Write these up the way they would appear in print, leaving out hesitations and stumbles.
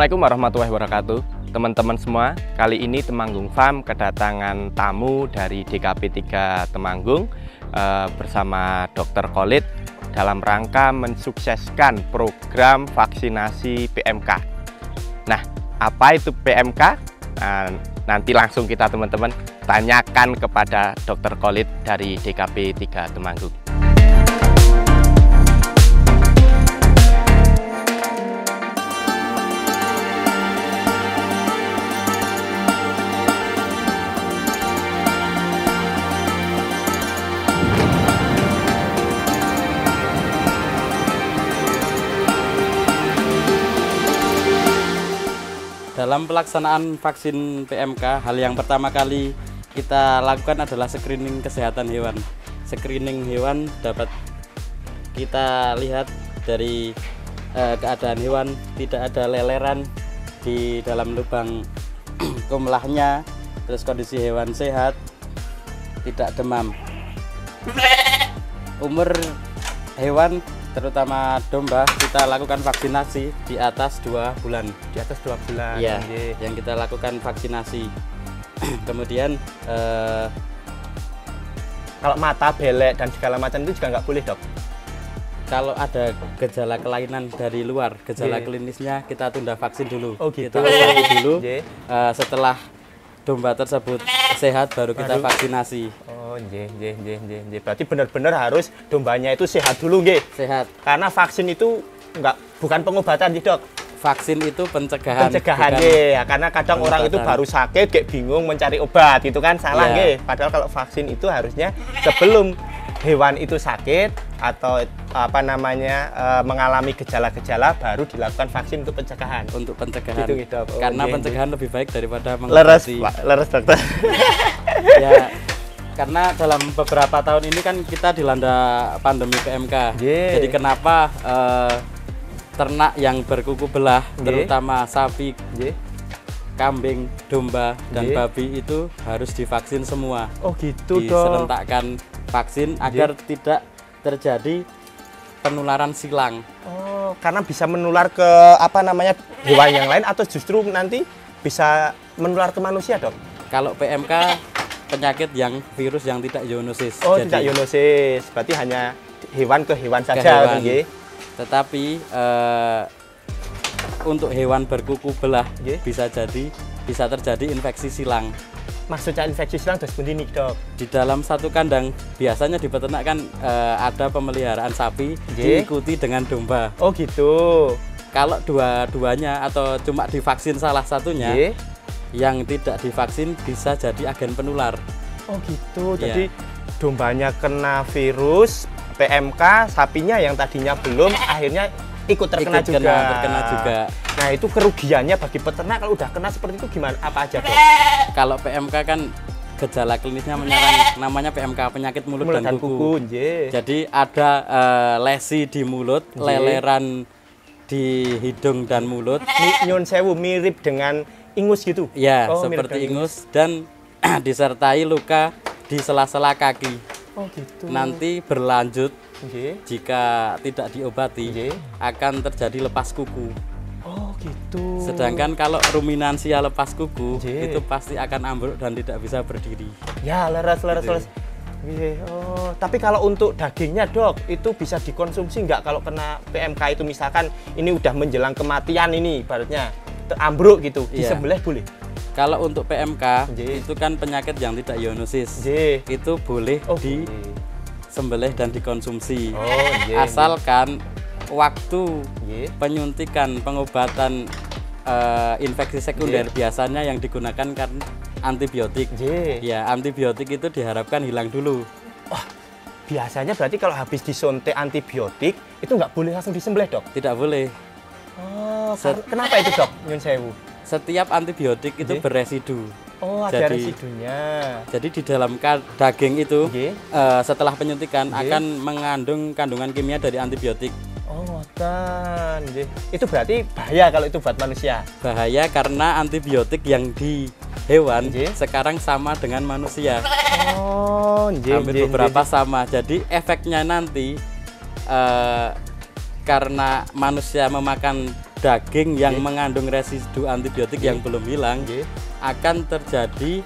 Assalamualaikum warahmatullahi wabarakatuh. Teman-teman semua, kali ini Temanggung Farm kedatangan tamu dari DKP 3 Temanggung bersama Dr. Khalid dalam rangka mensukseskan program vaksinasi PMK. Nah, apa itu PMK? Nanti langsung kita teman-teman tanyakan kepada Dr. Khalid dari DKP 3 Temanggung. Dalam pelaksanaan vaksin PMK, hal yang pertama kali kita lakukan adalah screening kesehatan hewan. Screening hewan dapat kita lihat dari keadaan hewan, tidak ada leleran di dalam lubang kumlahnya, terus kondisi hewan sehat, tidak demam. Umur hewan terutama domba kita lakukan vaksinasi di atas 2 bulan. Di atas 2 bulan. Iya, yang kita lakukan vaksinasi. Kemudian kalau mata, belek dan segala macam itu juga nggak boleh, Dok? kalau ada gejala kelainan dari luar, gejala klinisnya kita tunda vaksin dulu. Oh, gitu. Kita obati dulu. Setelah domba tersebut sehat baru kita vaksinasi. Oh, berarti benar-benar harus dombanya itu sehat dulu, nggih. Sehat. Karena vaksin itu bukan pengobatan, Dok. Vaksin itu pencegahan. Pencegahan, ya. Karena kadang orang itu baru sakit kayak bingung mencari obat, itu kan salah, nggih. Padahal kalau vaksin itu harusnya sebelum hewan itu sakit atau mengalami gejala-gejala baru dilakukan vaksin untuk pencegahan. Untuk pencegahan. Gitu, Dok. Karena pencegahan lebih baik daripada mengobati. Leres, Dokter. Ya, karena dalam beberapa tahun ini kan kita dilanda pandemi PMK. Jadi kenapa ternak yang berkuku belah, terutama sapi, kambing, domba, dan babi itu harus divaksin semua. Oh gitu, Dok. Diserentakkan vaksin agar tidak terjadi penularan silang. Oh, karena bisa menular ke hewan yang lain atau justru nanti bisa menular ke manusia, Dok? Kalau PMK penyakit yang virus yang tidak zoonosis. Oh, jadi, tidak zoonosis. Berarti hanya hewan ke hewan saja, hewan. Tetapi untuk hewan berkuku belah bisa terjadi infeksi silang. Maksudnya infeksi silang terus begini, Dok? Di dalam satu kandang biasanya di peternak kan ada pemeliharaan sapi diikuti dengan domba. Oh gitu. Kalau dua-duanya atau cuma divaksin salah satunya, yang tidak divaksin bisa jadi agen penular. Oh gitu. Jadi dombanya kena virus PMK, sapinya yang tadinya belum akhirnya ikut terkena juga. Nah, itu kerugiannya bagi peternak kalau udah kena seperti itu gimana? Apa aja, Dok? Kalau PMK kan gejala klinisnya menyerang, namanya PMK, penyakit mulut dan kuku. Jadi ada lesi di mulut, leleran di hidung dan mulut. Nyun sewu, mirip dengan ingus gitu? Ya, seperti ingus dan disertai luka di sela-sela kaki. Oh gitu. Nanti berlanjut jika tidak diobati akan terjadi lepas kuku. Oh gitu. Sedangkan kalau ruminansia lepas kuku itu pasti akan ambruk dan tidak bisa berdiri. Ya, leres. Oh, tapi kalau untuk dagingnya, Dok, itu bisa dikonsumsi nggak kalau kena PMK itu misalkan ini udah menjelang kematian ini, ibaratnya ambruk gitu, disembelih boleh? Kalau untuk PMK itu kan penyakit yang tidak zoonosis, itu boleh disembelih dan dikonsumsi. Asalkan waktu penyuntikan pengobatan infeksi sekunder biasanya yang digunakan kan antibiotik. Ya, antibiotik itu diharapkan hilang dulu. Wah, biasanya berarti kalau habis disuntik antibiotik itu nggak boleh langsung disembelih, Dok? Tidak boleh. Oh, kenapa itu, Dok? Nyun sewu. Setiap antibiotik itu beresidu. Oh, ada residunya. Jadi di dalam daging itu setelah penyuntikan akan mengandung kandungan kimia dari antibiotik. Oh, ngoten. Itu berarti bahaya kalau itu buat manusia. Bahaya karena antibiotik yang di hewan sekarang sama dengan manusia. Oh, hampir beberapa sama. Jadi efeknya nanti karena manusia memakan daging yang mengandung residu antibiotik yang belum hilang akan terjadi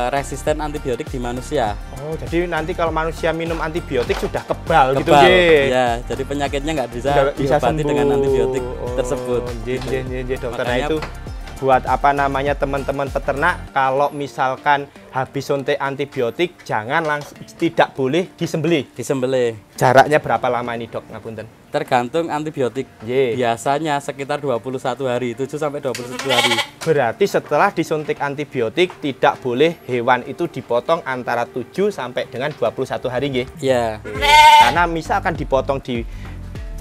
resisten antibiotik di manusia. Oh, jadi nanti kalau manusia minum antibiotik sudah kebal gitu, ya. Jadi penyakitnya nggak bisa diobati dengan antibiotik tersebut. Dokter. Nah itu buat apa namanya teman-teman peternak, kalau misalkan habis suntik antibiotik jangan tidak boleh disembelih. Jaraknya berapa lama ini, Dok? Ngapunten. Tergantung antibiotik. Biasanya sekitar 21 hari, 7 sampai 21 hari. Berarti setelah disuntik antibiotik tidak boleh hewan itu dipotong antara 7 sampai dengan 21 hari, nggih? Iya. Karena misalkan dipotong di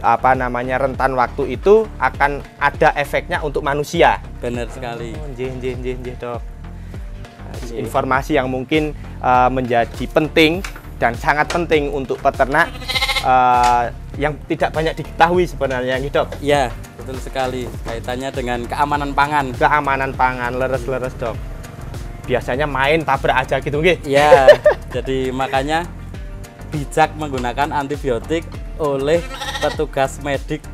apa namanya rentan waktu itu akan ada efeknya untuk manusia. Benar sekali. Dok. Informasi yang mungkin menjadi penting dan sangat penting untuk peternak yang tidak banyak diketahui sebenarnya, gitu, Dok. Iya, betul sekali. Kaitannya dengan keamanan pangan. Keamanan pangan, leres, Dok. Biasanya main tabrak aja gitu, nggih? Iya. Jadi makanya bijak menggunakan antibiotik oleh petugas medik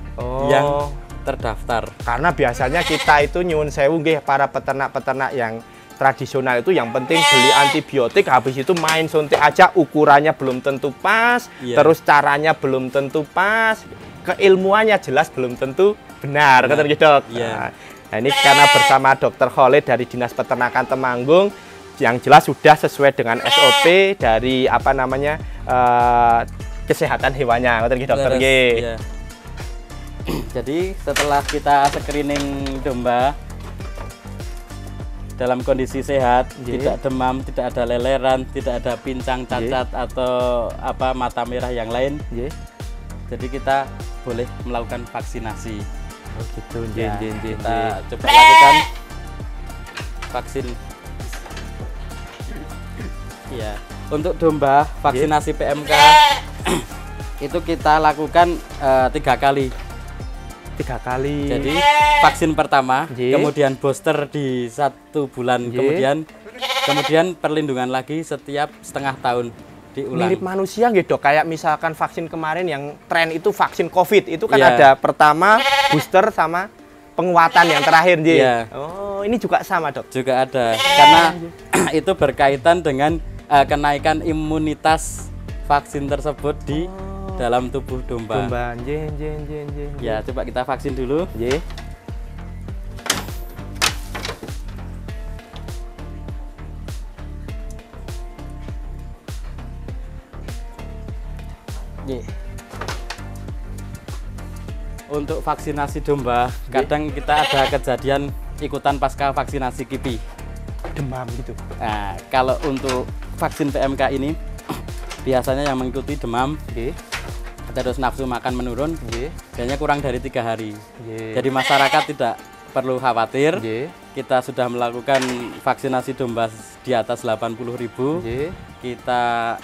yang terdaftar. Karena biasanya kita itu nyuwun sewu nggih, para peternak-peternak yang tradisional itu yang penting beli antibiotik, habis itu main suntik aja, ukurannya belum tentu pas, terus caranya belum tentu pas, keilmuannya jelas belum tentu benar, kan gitu, Dok. Nah, ini karena bersama Dokter Khalid dari Dinas Peternakan Temanggung, yang jelas sudah sesuai dengan SOP dari apa namanya kesehatan hewannya, kan gitu, Dokter. Jadi setelah kita screening domba dalam kondisi sehat, tidak demam, tidak ada leleran, tidak ada pincang, cacat atau apa mata merah yang lain, jadi kita boleh melakukan vaksinasi. Oh gitu, kita coba lakukan vaksin. Ya, untuk domba vaksinasi PMK itu kita lakukan 3 kali. 3 kali. Jadi vaksin pertama, kemudian booster di 1 bulan, kemudian perlindungan lagi setiap setengah tahun diulang. Mirip manusia gitu, kayak misalkan vaksin kemarin yang tren itu vaksin COVID itu kan ada pertama, booster sama penguatan yang terakhir, Oh, ini juga sama, Dok? Juga ada, karena itu berkaitan dengan kenaikan imunitas vaksin tersebut di dalam tubuh domba. Ya, coba kita vaksin dulu. Untuk vaksinasi domba, kadang kita ada kejadian ikutan pasca vaksinasi KIPI. Demam gitu. Nah, kalau untuk vaksin PMK ini biasanya yang mengikuti demam, terus nafsu makan menurun, biasanya kurang dari 3 hari. Jadi masyarakat tidak perlu khawatir. Kita sudah melakukan vaksinasi domba di atas 80.000. Kita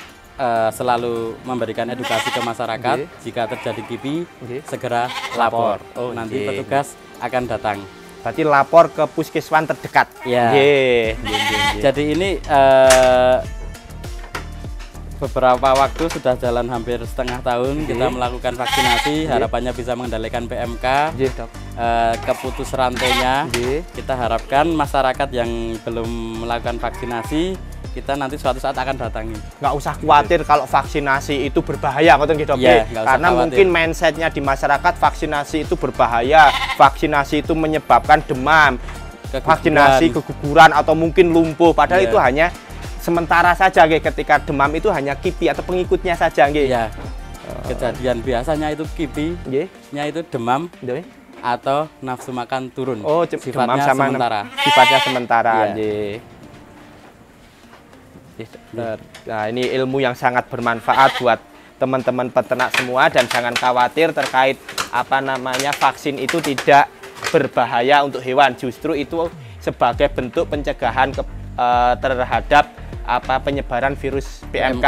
selalu memberikan edukasi ke masyarakat. Jika terjadi KIPI, segera lapor. Nanti petugas akan datang. Berarti lapor ke puskeswan terdekat. Jadi ini beberapa waktu sudah jalan hampir setengah tahun kita melakukan vaksinasi. Harapannya bisa mengendalikan PMK. Keputus rantainya kita harapkan masyarakat yang belum melakukan vaksinasi, kita nanti suatu saat akan datangi. Nggak usah khawatir kalau vaksinasi itu berbahaya, karena mungkin mindsetnya di masyarakat vaksinasi itu berbahaya, vaksinasi itu menyebabkan demam, vaksinasi keguguran atau mungkin lumpuh, padahal itu hanya sementara saja, ketika demam itu hanya KIPI atau pengikutnya saja. Kejadian biasanya itu KIPI-nya itu demam atau nafsu makan turun. Sifatnya sementara. Sifatnya sementara. Nah, ini ilmu yang sangat bermanfaat buat teman-teman peternak semua, dan jangan khawatir terkait apa namanya vaksin itu tidak berbahaya untuk hewan. Justru itu sebagai bentuk pencegahan terhadap penyebaran virus PMK.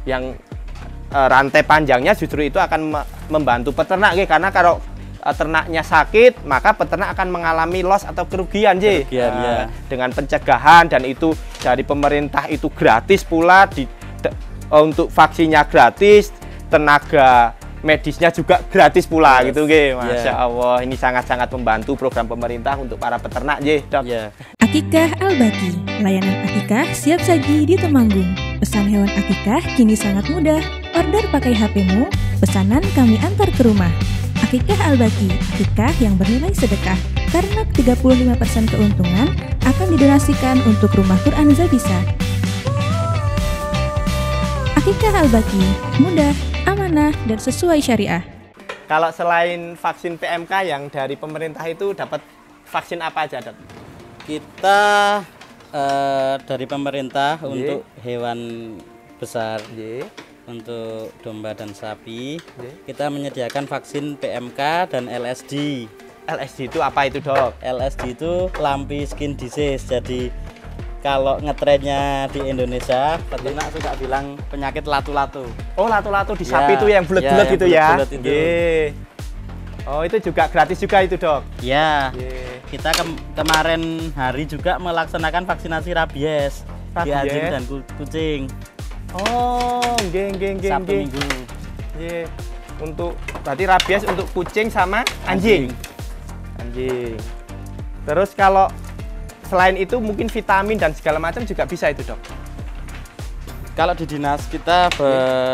Yang rantai panjangnya justru itu akan membantu peternak, karena kalau ternaknya sakit maka peternak akan mengalami loss atau kerugian, dengan pencegahan, dan itu dari pemerintah itu gratis pula, untuk vaksinnya gratis, tenaga medisnya juga gratis pula Yes. gitu nggih. Masya Yeah. Allah, ini sangat-sangat membantu program pemerintah untuk para peternak nggih, Dok. Ya. Akikah Al-Baqi, layanan akikah siap saji di Temanggung. Pesan hewan akikah kini sangat mudah. Order pakai HP-mu, pesanan kami antar ke rumah. Akikah Al-Baqi, akikah yang bernilai sedekah. Karena 35% keuntungan akan didonasikan untuk Rumah Quran Zabisa. Akikah Al-Baqi, mudah, amanah, dan sesuai syariah. Kalau selain vaksin PMK yang dari pemerintah itu dapat vaksin apa aja, Dok? Kita dari pemerintah Ye. untuk hewan besar, Nggih. untuk domba dan sapi, Ye. kita menyediakan vaksin PMK dan LSD. LSD itu apa itu, Dok? LSD itu lumpy skin disease. Jadi kalau ngetrennya di Indonesia, peternak suka bilang penyakit latu-latu. Oh, latu-latu di Ya, sapi itu yang bulat-bulat ya, gitu yang ya. bulat-bulat itu. Nggih. Oh, itu juga gratis juga itu, Dok. Ya, Nggih. kita kemarin hari juga melaksanakan vaksinasi rabies di Rabies? anjing dan kucing Oh, nggih nggih nggih Sabtu nggih. Minggu. Nggih. Untuk berarti rabies untuk kucing sama anjing. Anjing. Terus kalau selain itu mungkin vitamin dan segala macam juga bisa itu, Dok. Kalau di dinas kita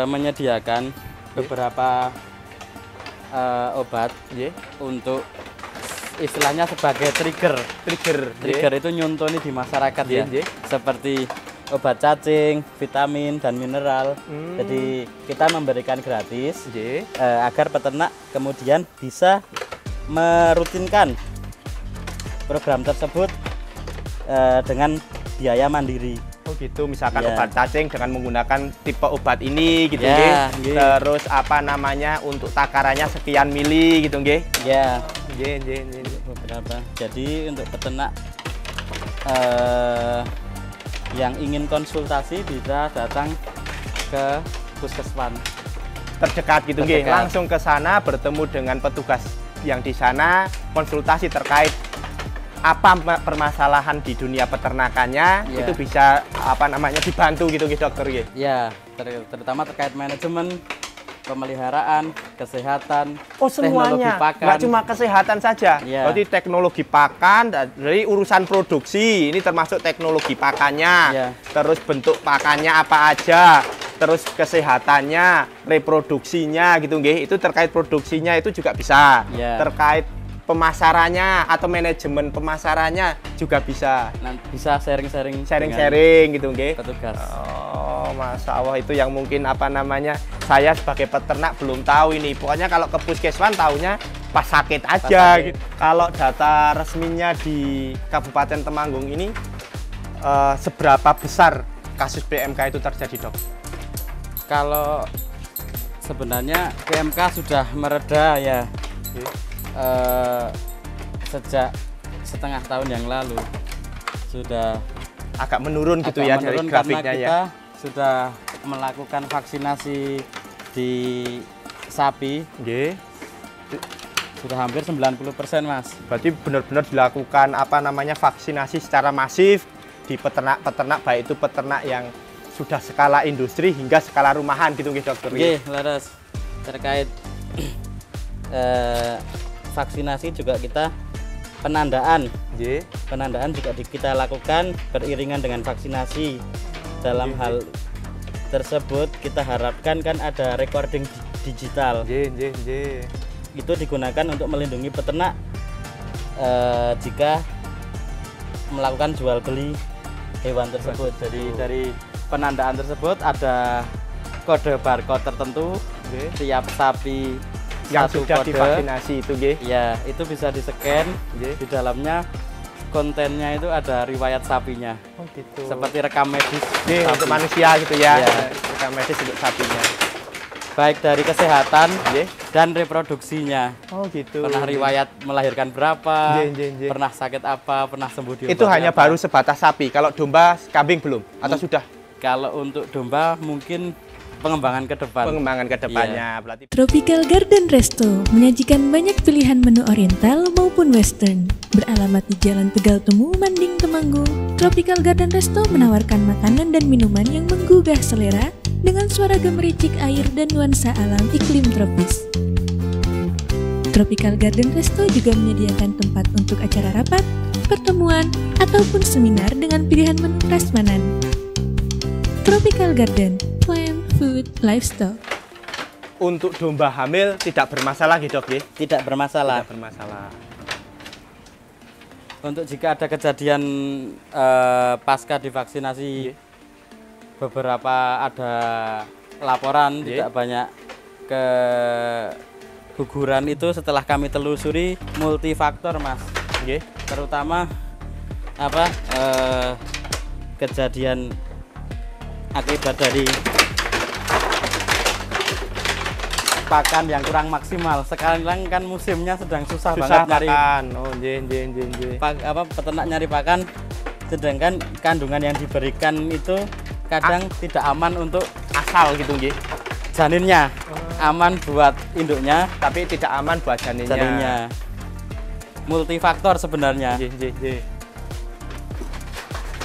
menyediakan beberapa obat Nggih. untuk istilahnya sebagai trigger. Trigger itu nyontoni di masyarakat Nggih, ya. nggih. Seperti obat cacing, vitamin dan mineral. Hmm. Jadi kita memberikan gratis Nggih. agar peternak kemudian bisa merutinkan program tersebut dengan biaya mandiri. Oh gitu, misalkan Ya. obat cacing dengan menggunakan tipe obat ini gitu Ya, nggih. nggih. Terus apa namanya untuk takarannya sekian mili gitu nggih. Ya, Nggih, nggih, nggih. beberapa. Jadi untuk peternak yang ingin konsultasi bisa datang ke puskesmas. Terdekat gitu nggih. Terdekat. Langsung ke sana bertemu dengan petugas yang di sana konsultasi terkait apa permasalahan di dunia peternakannya Ya. itu bisa apa namanya dibantu gitu nggih, Dokter nggih. Ya, terutama terkait manajemen, pemeliharaan, kesehatan, Oh teknologi semuanya, pakan. nggak cuma kesehatan saja. Iya. Berarti teknologi pakan, dari urusan produksi, ini termasuk teknologi pakannya. Iya. Terus bentuk pakannya apa aja, terus kesehatannya, reproduksinya gitu nggih. Itu terkait produksinya itu juga bisa. Iya. Terkait pemasarannya atau manajemen pemasarannya juga bisa. Nanti bisa sharing-sharing Sharing-sharing gitu nggih. dengan petugas. Oh, Masya Allah, itu yang mungkin apa namanya saya sebagai peternak belum tahu ini. Pokoknya kalau ke puskesmas taunya pas sakit aja. sakit. Gitu. Kalau data resminya di Kabupaten Temanggung ini seberapa besar kasus PMK itu terjadi, Dok? Kalau sebenarnya PMK sudah mereda ya sejak setengah tahun yang lalu sudah Agak menurun gitu agak ya menurun dari karena grafiknya ya. kita sudah melakukan vaksinasi di sapi Nggih. sudah hampir 90% Mas. Berarti benar-benar dilakukan apa namanya vaksinasi secara masif di peternak-peternak, baik itu peternak yang sudah skala industri hingga skala rumahan gitu nggih, Dokter. Oke, Laras, terkait vaksinasi juga kita penandaan Nggih. penandaan juga kita lakukan beriringan dengan vaksinasi. Dalam Nggih, hal tersebut kita harapkan kan ada recording digital. Nggih, nggih, nggih. Itu digunakan untuk melindungi peternak jika melakukan jual beli hewan tersebut. Jadi dari penandaan tersebut ada kode barcode tertentu. Nggih. Tiap sapi Yang satu sudah kode. divaksinasi itu nggih. Ya, itu bisa di-scan. Nggih. Di dalamnya kontennya itu ada riwayat sapinya. Oh gitu. Seperti rekam medis Nggih, sapi. untuk manusia gitu ya. Iya. Rekam medis untuk sapinya. Baik dari kesehatan Nggih. dan reproduksinya. Oh gitu. Pernah riwayat melahirkan berapa? Nggih, nggih, nggih. Pernah sakit apa? Pernah sembuh di Itu hanya apa? baru sebatas sapi. Kalau domba, kambing belum atau sudah Kalau untuk domba mungkin pengembangan ke depan. pengembangan ke depannya. Berarti Tropical Garden Resto menyajikan banyak pilihan menu oriental maupun western. Beralamat di Jalan Tegal Temu, Manding, Temanggung. Tropical Garden Resto menawarkan makanan dan minuman yang menggugah selera dengan suara gemericik air dan nuansa alam iklim tropis. Tropical Garden Resto juga menyediakan tempat untuk acara rapat, pertemuan, ataupun seminar dengan pilihan menu prasmanan. Tropical Garden, Plant, Food, Livestock. Untuk domba hamil tidak bermasalah gitu, Dok? Tidak bermasalah. Tidak bermasalah. Untuk jika ada kejadian pasca divaksinasi, beberapa ada laporan tidak banyak keguguran itu setelah kami telusuri multifaktor, Mas. Terutama kejadian akibat dari pakan yang kurang maksimal. Sekarang kan musimnya sedang susah banget nyari pakan. Peternak nyari pakan, sedangkan kandungan yang diberikan itu kadang tidak aman untuk Asal gitu, janinnya. Aman buat induknya, tapi tidak aman buat janinnya. Multifaktor sebenarnya.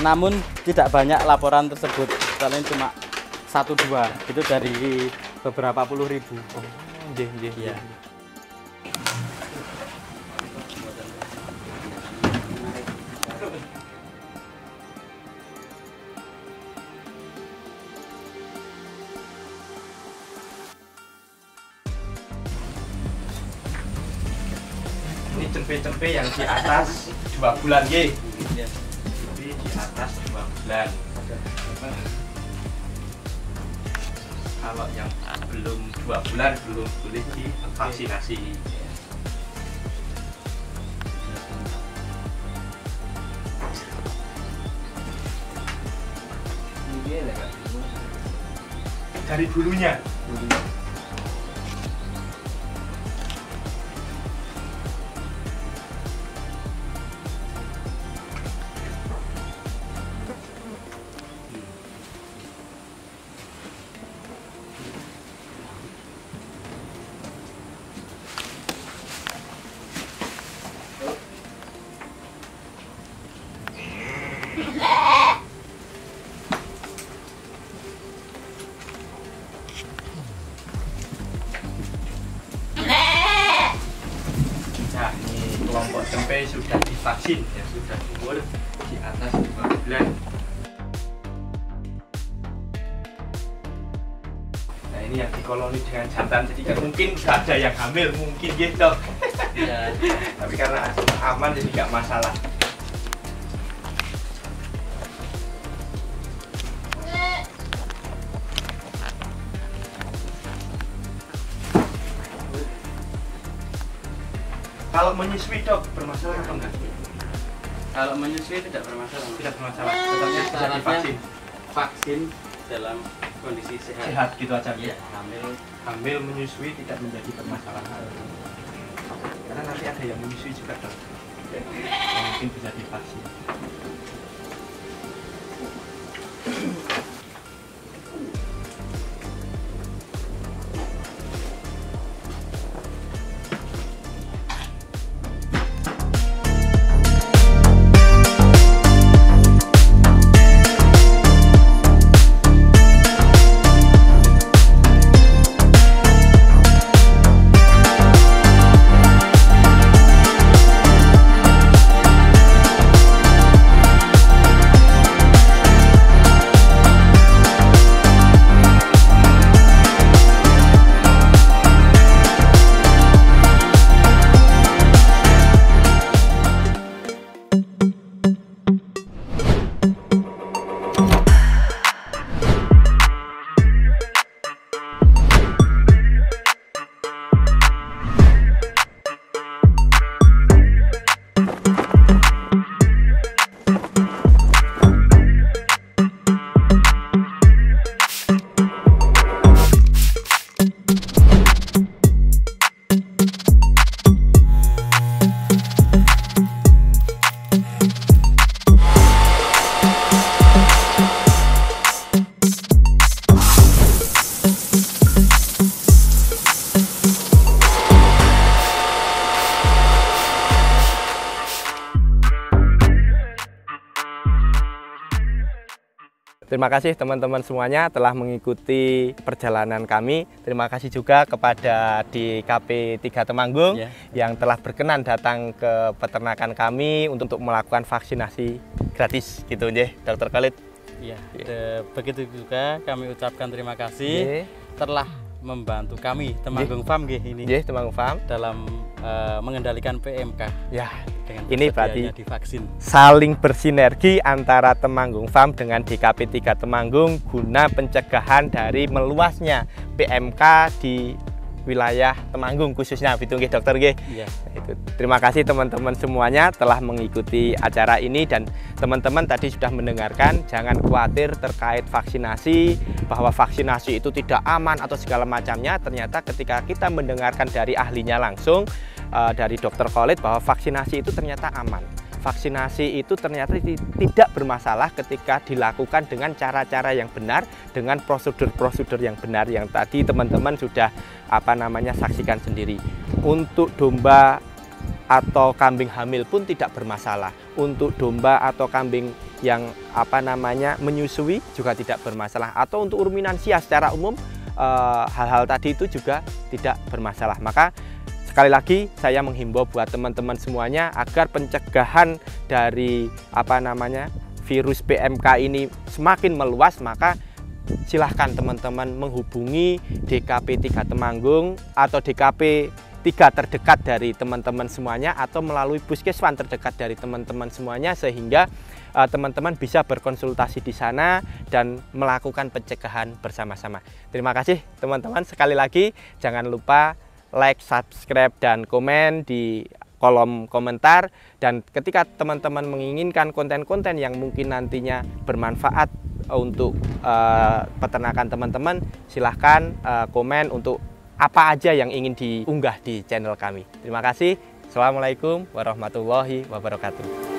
Namun tidak banyak laporan tersebut, paling cuma 1-2 itu dari beberapa puluh ribu. Ya. Ini cempe-cempe yang di atas 2 bulan, Cempe di atas 2 bulan. Kalau yang belum 2 bulan belum boleh divaksinasi. Dari bulunya. Nah, ini kelompok cempe sudah divaksin, ya sudah umur di atas 2 bulan. Nah, ini yang dikoloni dengan jantan, jadi kan mungkin nggak ada yang hamil, mungkin gitu. Ya. Tapi karena aman jadi nggak masalah. Kalau menyusui, Dok, bermasalah atau enggak? Kalau menyusui tidak bermasalah. Tidak bermasalah. Tetapnya sudah divaksin. Vaksin dalam kondisi sehat. Sehat gitu aja. Ya, Hamil menyusui tidak menjadi permasalahan. Karena nanti ada yang menyusui juga, Dok. Yang mungkin bisa divaksin. Terima kasih teman-teman semuanya telah mengikuti perjalanan kami. Terima kasih juga kepada DKP 3 Temanggung yang telah berkenan datang ke peternakan kami untuk melakukan vaksinasi gratis gitu nggih, Dr. Khalid. Iya, begitu juga kami ucapkan terima kasih telah membantu kami Temanggung Farm ini Temanggung Farm dalam mengendalikan PMK. Ya, dengan ini berarti divaksin. Saling bersinergi antara Temanggung Farm dengan DKP 3 Temanggung guna pencegahan dari meluasnya PMK di wilayah Temanggung khususnya gitu nggih Dokter nggih. Iya. Itu. Terima kasih teman-teman semuanya telah mengikuti acara ini, dan teman-teman tadi sudah mendengarkan, jangan khawatir terkait vaksinasi, bahwa vaksinasi itu tidak aman atau segala macamnya. Ternyata ketika kita mendengarkan dari ahlinya langsung, dari Dr. Khalid, bahwa vaksinasi itu ternyata aman. Vaksinasi itu ternyata tidak bermasalah ketika dilakukan dengan cara-cara yang benar, dengan prosedur-prosedur yang benar yang tadi teman-teman sudah saksikan sendiri. Untuk domba atau kambing hamil pun tidak bermasalah. Untuk domba atau kambing yang menyusui juga tidak bermasalah. Atau untuk ruminansia secara umum, hal-hal tadi itu juga tidak bermasalah. Maka sekali lagi saya menghimbau buat teman-teman semuanya agar pencegahan dari virus PMK ini semakin meluas, maka silahkan teman-teman menghubungi DKP 3 Temanggung atau DKP 3 terdekat dari teman-teman semuanya, atau melalui puskeswan terdekat dari teman-teman semuanya, sehingga teman-teman bisa berkonsultasi di sana dan melakukan pencegahan bersama-sama. Terima kasih teman-teman, sekali lagi jangan lupa like, subscribe, dan komen di kolom komentar. Dan ketika teman-teman menginginkan konten-konten yang mungkin nantinya bermanfaat untuk peternakan teman-teman, silahkan komen untuk apa aja yang ingin diunggah di channel kami. Terima kasih. Assalamualaikum warahmatullahi wabarakatuh.